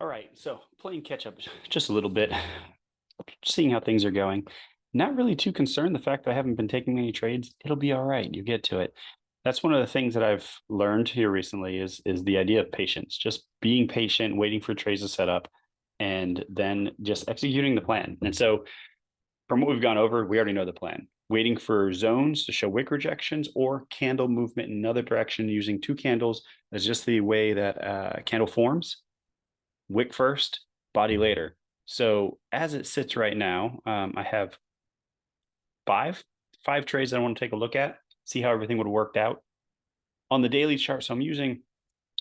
All right, so playing catch up just a little bit, seeing how things are going. Not really too concerned the fact that I haven't been taking many trades. It'll be all right. You get to it. That's one of the things that I've learned here recently is the idea of patience. Just being patient, waiting for trades to set up, and then just executing the plan. And so from what we've gone over, we already know the plan. Waiting for zones to show wick rejections or candle movement in another direction using two candles is just the way that candle forms. Wick first, body later. So as it sits right now, I have five five trades that I want to take a look at, see how everything would have worked out on the daily chart. So I'm using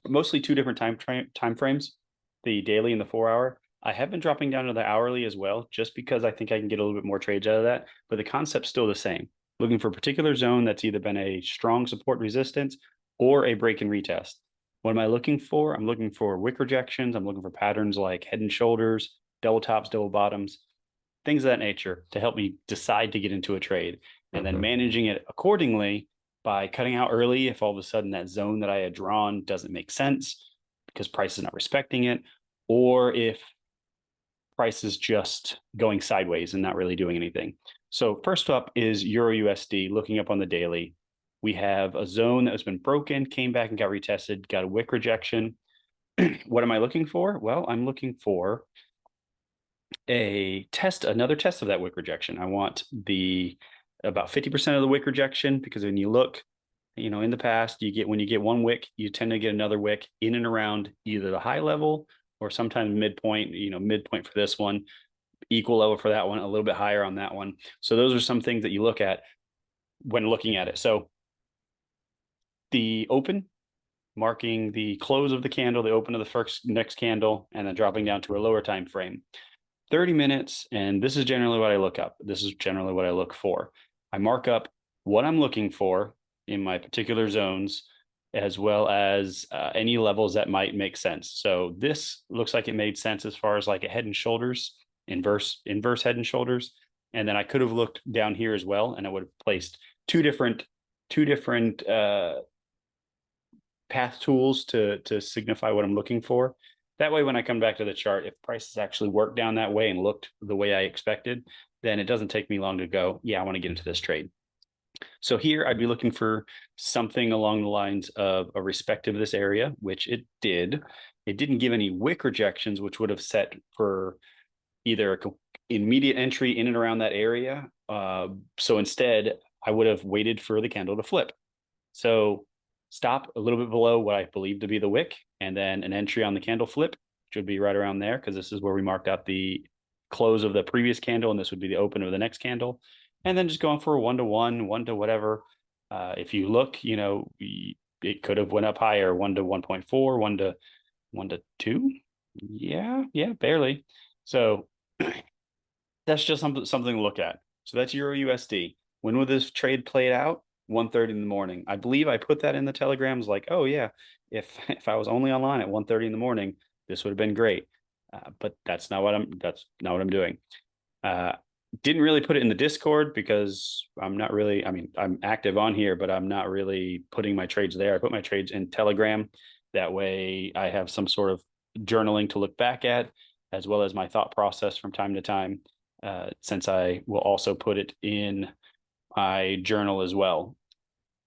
mostly two different time frames, the daily and the 4 hour. I have been dropping down to the hourly as well, just because I think I can get a little bit more trades out of that. But the concept's still the same. Looking for a particular zone that's either been a strong support resistance or a break and retest. What am I looking for? I'm looking for wick rejections. I'm looking for patterns like head and shoulders, double tops, double bottoms, things of that nature to help me decide to get into a trade, and then managing it accordingly by cutting out early if all of a sudden that zone that I had drawn doesn't make sense because price is not respecting it, or if price is just going sideways and not really doing anything. So first up is Euro USD. Looking up on the daily, we have a zone that has been broken, came back and got retested, got a wick rejection. What am I looking for? Well, I'm looking for another test of that wick rejection. I want the about 50% of the wick rejection, because when you look, in the past, when you get one wick, you tend to get another wick in and around either the high level or sometimes midpoint, midpoint for this one, equal level for that one, a little bit higher on that one. So those are some things that you look at when looking at it. So the open, marking the close of the candle, the open of the next candle, and then dropping down to a lower time frame. 30 minutes, and this is generally what I look up. This is generally what I look for. I mark up what I'm looking for in my particular zones, as well as any levels that might make sense. So this looks like it made sense as far as like a head and shoulders, inverse head and shoulders. And then I could have looked down here as well, and I would have placed two different path tools to signify what I'm looking for. That way, when I come back to the chart, if prices actually worked down that way and looked the way I expected, then it doesn't take me long to go, yeah, I want to get into this trade. So here I'd be looking for something along the lines of a respect of this area, which it did. It didn't give any wick rejections, which would have set for either immediate entry in and around that area. So instead, I would have waited for the candle to flip. So stop a little bit below what I believe to be the wick, and then an entry on the candle flip, which would be right around there, because this is where we marked out the close of the previous candle, and this would be the open of the next candle. And then just going for a 1-to-1, 1 to whatever. If you look, it could have went up higher, 1 to 1.4, 1 to 2. Yeah, barely. So that's just something to look at. So that's Euro USD. When would this trade play out? 1:30 in the morning. I believe I put that in the telegrams like, oh yeah, if I was only online at 1:30 in the morning, this would have been great. But that's not what I'm doing. Didn't really put it in the Discord because I'm not really, I'm active on here, but I'm not really putting my trades there. I put my trades in Telegram. That way I have some sort of journaling to look back at, as well as my thought process from time to time, since I will also put it in my journal as well.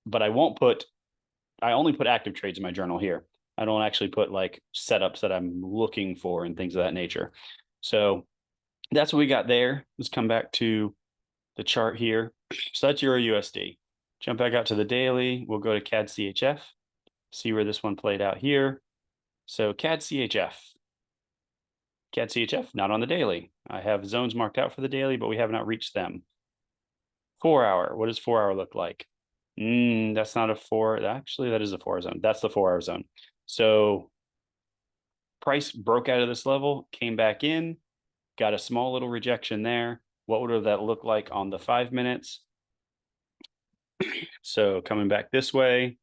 But I only put active trades in my journal here. I don't actually put like setups that I'm looking for and things of that nature. So that's what we got there. Let's come back to the chart here. So that's Euro USD. Jump back out to the daily. We'll go to CAD CHF, see where this one played out here. So CAD CHF. CAD CHF, not on the daily. I have zones marked out for the daily, but we have not reached them. 4 hour. What does 4 hour look like? That's not a 4. Actually, that is a 4 hour zone. That's the 4 hour zone. So price broke out of this level, came back in, got a small little rejection there. What would that look like on the 5 minutes? So coming back this way,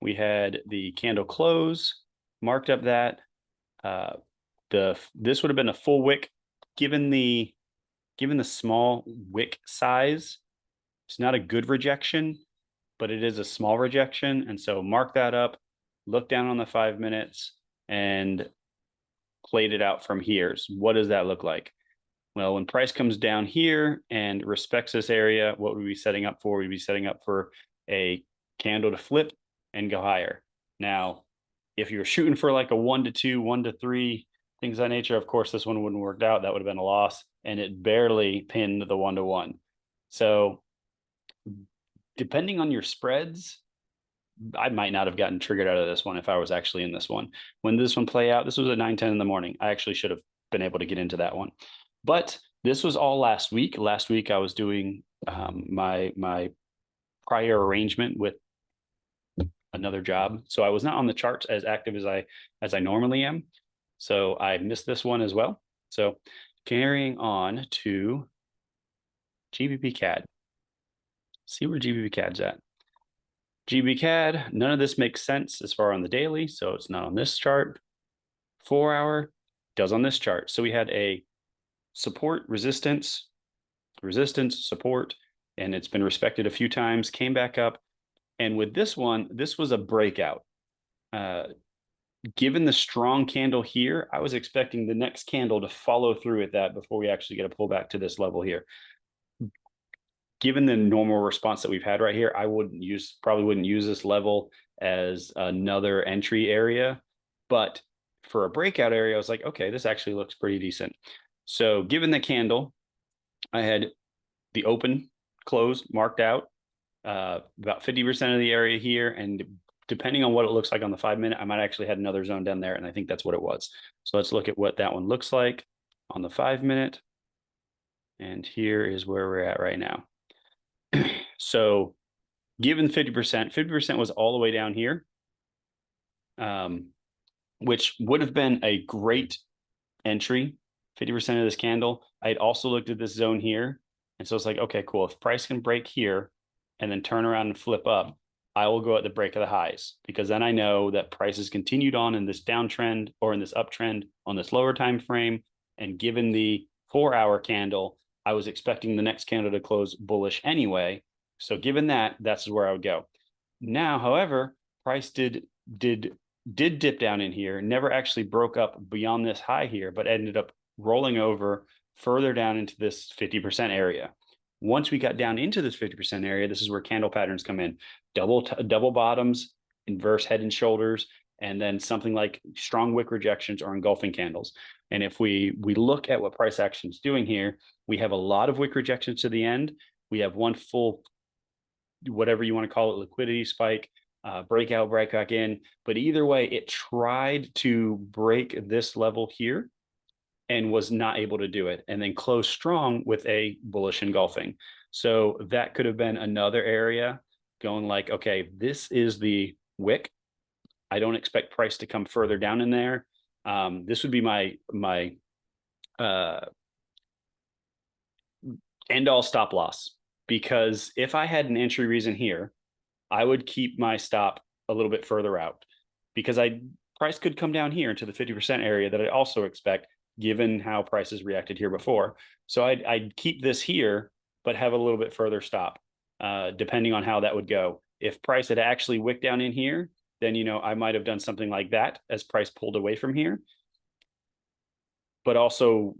we had the candle close, marked up that. This would have been a full wick, given the small wick size. It's not a good rejection, but it is a small rejection. And so mark that up, look down on the 5 minutes, and played it out from here. So what does that look like? Well, when price comes down here and respects this area, what would we be setting up for? We'd be setting up for a candle to flip and go higher. Now, if you're shooting for like a 1 to 2, 1 to 3, things of that nature, of course, this one wouldn't have worked out. That would have been a loss, and it barely pinned the 1 to 1. So depending on your spreads, I might not have gotten triggered out of this one if I was actually in this one. When this one play out, this was at 9:10 in the morning. I actually should have been able to get into that one. But this was all last week. Last week I was doing my prior arrangement with another job, so I was not on the charts as active as I normally am. So I missed this one as well. So carrying on to GBP CAD. See where GBP CAD's at. GB CAD, none of this makes sense as far on the daily, so it's not on this chart. 4 hour does on this chart. So we had a support, resistance, support, and it's been respected a few times, came back up. And with this one, this was a breakout. Given the strong candle here, I was expecting the next candle to follow through with that before we actually get a pullback to this level here. Given the normal response that we've had right here, I probably wouldn't use this level as another entry area. But for a breakout area, I was like, okay, this actually looks pretty decent. So given the candle, I had the open, close marked out, about 50% of the area here. And depending on what it looks like on the 5 minute, I might actually had another zone down there. And I think that's what it was. So let's look at what that one looks like on the 5 minute. And here is where we're at right now. So given 50% was all the way down here, which would have been a great entry, 50% of this candle. I had also looked at this zone here. And so it's like, okay, cool. If price can break here and then turn around and flip up, I will go at the break of the highs, because then I know that price has continued on in this downtrend or in this uptrend on this lower time frame. And given the 4 hour candle, I was expecting the next candle to close bullish anyway. So given that, that's where I would go. Now, however, price did dip down in here, never actually broke up beyond this high here, but ended up rolling over further down into this 50% area. Once we got down into this 50% area, this is where candle patterns come in. Double bottoms, inverse head and shoulders, and then something like strong wick rejections or engulfing candles. And if we look at what price action is doing here, we have a lot of wick rejections to the end. We have one full, whatever you want to call it, liquidity spike, breakout, break back in. But either way, it tried to break this level here and was not able to do it, and then close strong with a bullish engulfing. So that could have been another area going like, okay, this is the wick. I don't expect price to come further down in there. This would be my end all stop loss, because if I had an entry reason here, I would keep my stop a little bit further out, because price could come down here into the 50% area that I also expect, given how prices reacted here before. So I'd keep this here, but have a little bit further stop, depending on how that would go. If price had actually wicked down in here, then, I might have done something like that as price pulled away from here, but also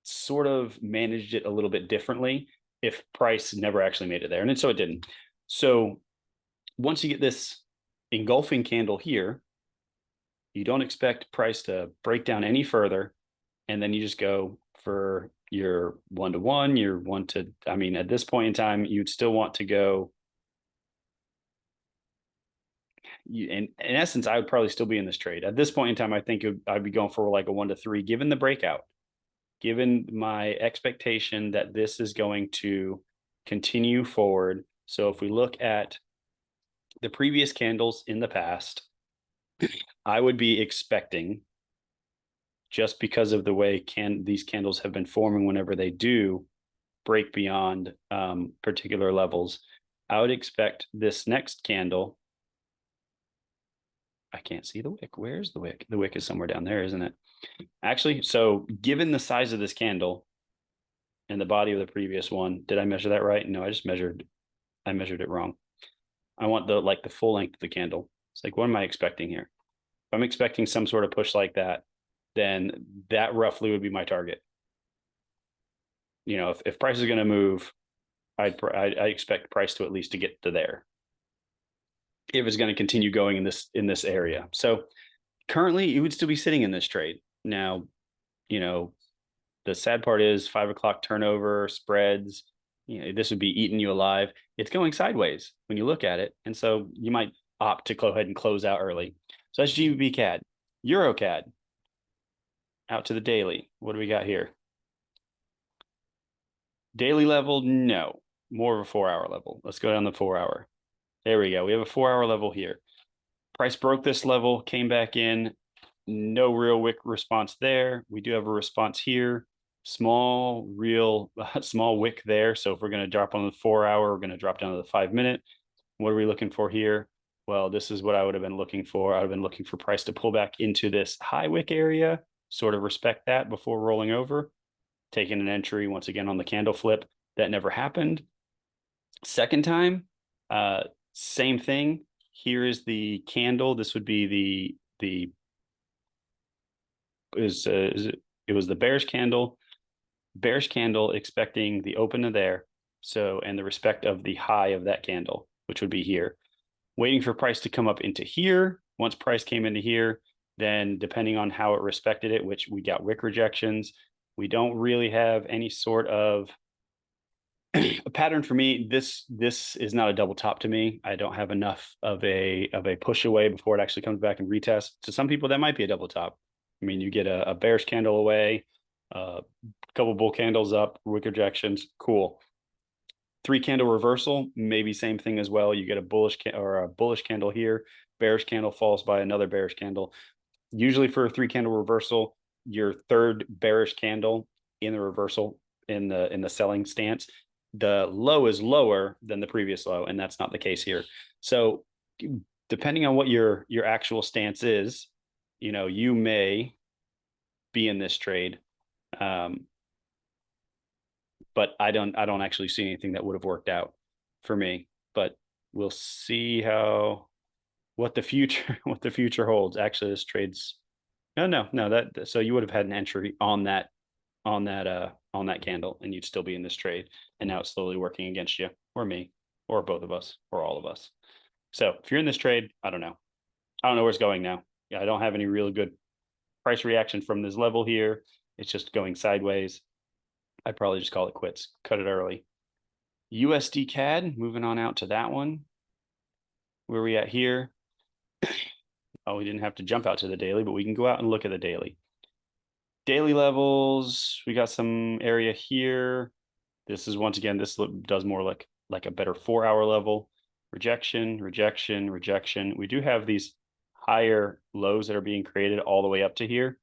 sort of managed it a little bit differently if price never actually made it there. And so it didn't. So once you get this engulfing candle here, you don't expect price to break down any further. And then you just go for your 1 to 1, your 1 to, at this point in time, you'd still want to go. In essence, I would probably still be in this trade. At this point in time, I think I'd be going for like a 1 to 3, given the breakout, given my expectation that this is going to continue forward. So if we look at the previous candles in the past, I would be expecting, just because of the way these candles have been forming whenever they do break beyond particular levels, I would expect this next candle. I can't see the wick. Where's the wick? The wick is somewhere down there, isn't it? Actually, so given the size of this candle and the body of the previous one, did I measure that right? No, I measured it wrong. I want the full length of the candle. It's like, what am I expecting here? If I'm expecting some sort of push like that, then that roughly would be my target. You know, if price is going to move, I expect price to at least to get to there if it's going to continue going in this area. So currently, you would still be sitting in this trade. Now, you know, the sad part is 5 o'clock turnover spreads. You know, this would be eating you alive. It's going sideways when you look at it, and so you might opt to go ahead and close out early. So that's GBP CAD, Euro CAD. Out to the daily. What do we got here? Daily level, no, more of a 4-hour level. Let's go down the 4-hour. There we go. We have a 4-hour level here. Price broke this level, came back in. No real wick response there. We do have a response here. Small wick there. So if we're going to drop on the 4-hour, we're going to drop down to the 5-minute. What are we looking for here? Well, this is what I would have been looking for. I would have been looking for price to pull back into this high wick area, sort of respect that before rolling over, taking an entry once again on the candle flip. That never happened. Second time, same thing. Here is the candle. This would be it was the bearish candle. Bearish candle expecting the open of there. So, and the respect of the high of that candle, which would be here. Waiting for price to come up into here. Once price came into here, then depending on how it respected it, which we got wick rejections, we don't really have any sort of a pattern for me. This is not a double top to me. I don't have enough of a push away before it actually comes back and retest. To some people, that might be a double top. I mean, you get a bearish candle away, a couple bull candles up, wick rejections, cool. 3-candle reversal, maybe same thing as well. You get a bullish candle here, bearish candle falls by another bearish candle. Usually for a 3-candle reversal, your third bearish candle in the reversal in the selling stance, the low is lower than the previous low, and that's not the case here. So depending on what your actual stance is, you know, you may be in this trade. But I don't actually see anything that would have worked out for me. But we'll see what the future holds. Actually, this trade's no that so you would have had an entry on that candle, and you'd still be in this trade. And now it's slowly working against you, or me, or both of us, or all of us. So if you're in this trade, I don't know where it's going now. Yeah, I don't have any really good price reaction from this level here. It's just going sideways. I'd probably just call it quits, cut it early. USD CAD, moving on out to that one. Where are we at here? Oh, we didn't have to jump out to the daily, but we can go out and look at the daily. Daily levels, we got some area here. This is, once again, this does more like a better 4-hour level. Rejection, rejection, rejection. We do have these higher lows that are being created all the way up to here.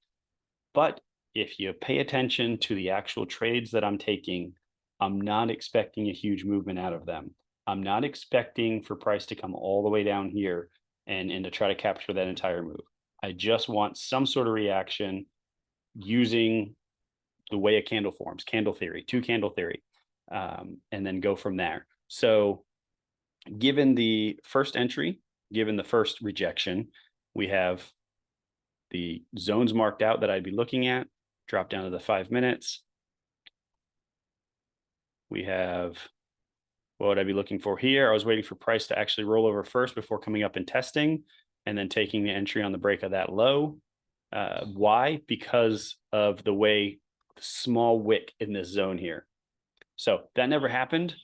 But if you pay attention to the actual trades that I'm taking, I'm not expecting a huge movement out of them. I'm not expecting for price to come all the way down here and to try to capture that entire move. I just want some sort of reaction using the way a candle forms, candle theory, 2-candle theory, and then go from there. So given the first entry, given the first rejection, we have the zones marked out that I'd be looking at. Drop down to the 5 minutes. We have, what would I be looking for here? I was waiting for price to actually roll over first before coming up and testing, and then taking the entry on the break of that low. Why? Because of the way the small wick in this zone here. So that never happened.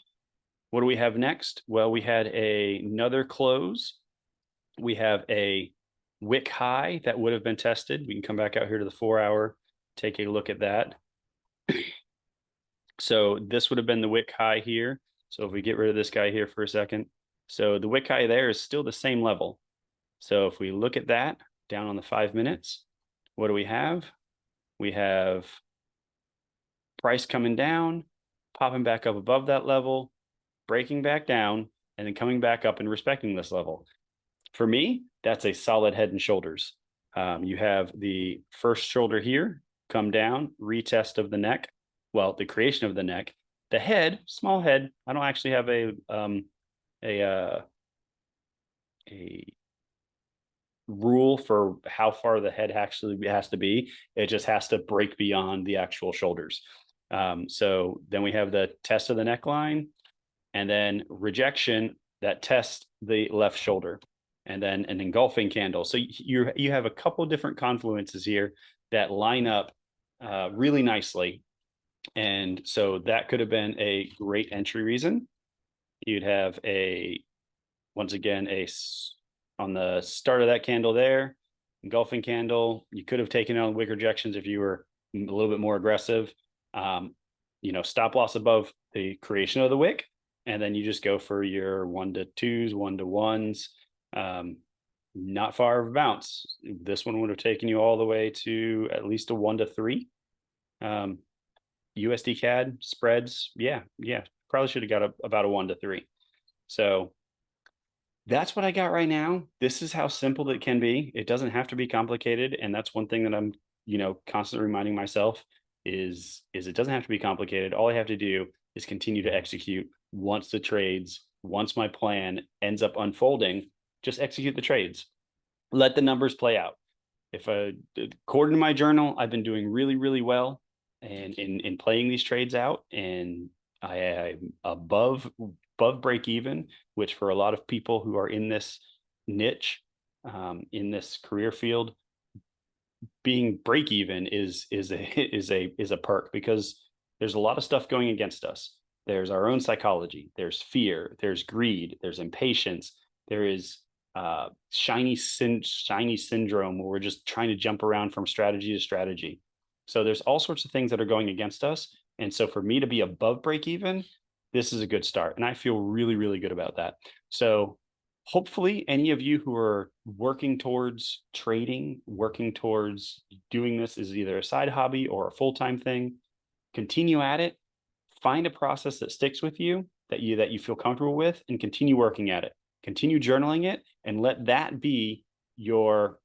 What do we have next? Well, we had another close. We have a wick high that would have been tested. We can come back out here to the 4-hour, take a look at that. So this would have been the wick high here. So if we get rid of this guy here for a second, so the wick high there is still the same level. So if we look at that down on the 5 minutes, what do we have? We have price coming down, popping back up above that level, breaking back down, and then coming back up and respecting this level. For me, that's a solid head and shoulders. You have the first shoulder here, come down, retest of the neck. Well, the creation of the neck, the head, small head. I don't actually have a rule for how far the head actually has to be. It just has to break beyond the actual shoulders. So then we have the test of the neckline, and then rejection that tests the left shoulder, and then an engulfing candle. So you have a couple different confluences here that line up really nicely. And so that could have been a great entry reason. You'd have once again, on the start of that candle there, engulfing candle. You could have taken on wick rejections if you were a little bit more aggressive. Stop loss above the creation of the wick, and then you just go for your 1-2s, 1-1s. Not far of a bounce. This one would have taken you all the way to at least a 1-3. USD CAD spreads, yeah, probably should have got about a 1-3. So that's what I got right now. This is how simple it can be. It doesn't have to be complicated, and that's one thing that I'm constantly reminding myself is it doesn't have to be complicated. All I have to do is continue to execute. Once my plan ends up unfolding, just execute the trades. Let the numbers play out. According to my journal, I've been doing really, really well and in playing these trades out, and I am above break even, which for a lot of people who are in this niche, in this career field, being break even is a perk, because there's a lot of stuff going against us. There's our own psychology, there's fear, there's greed, there's impatience, there is shiny syndrome, where we're just trying to jump around from strategy to strategy. So there's all sorts of things that are going against us. And so for me to be above break even, this is a good start. And I feel really, really good about that. So hopefully any of you who are working towards trading, working towards doing this is either a side hobby or a full-time thing, continue at it. Find a process that sticks with you, that you feel comfortable with, and continue working at it. Continue journaling it, and let that be your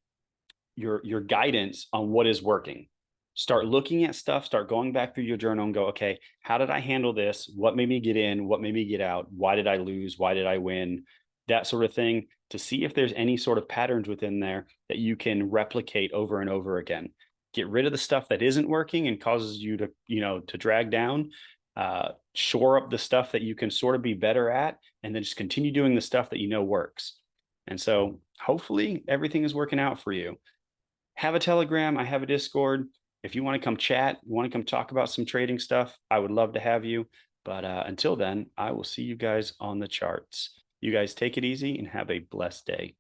guidance on what is working. Start looking at stuff, start going back through your journal and go, okay, how did I handle this? What made me get in? What made me get out? Why did I lose? Why did I win? That sort of thing, to see if there's any sort of patterns within there that you can replicate over and over again. Get rid of the stuff that isn't working and causes you to drag down. Shore up the stuff that you can sort of be better at, and then just continue doing the stuff that works. And so hopefully everything is working out for you. Have a Telegram, I have a Discord. If you want to come chat, you want to come talk about some trading stuff, I would love to have you. But until then, I will see you guys on the charts. You guys take it easy and have a blessed day.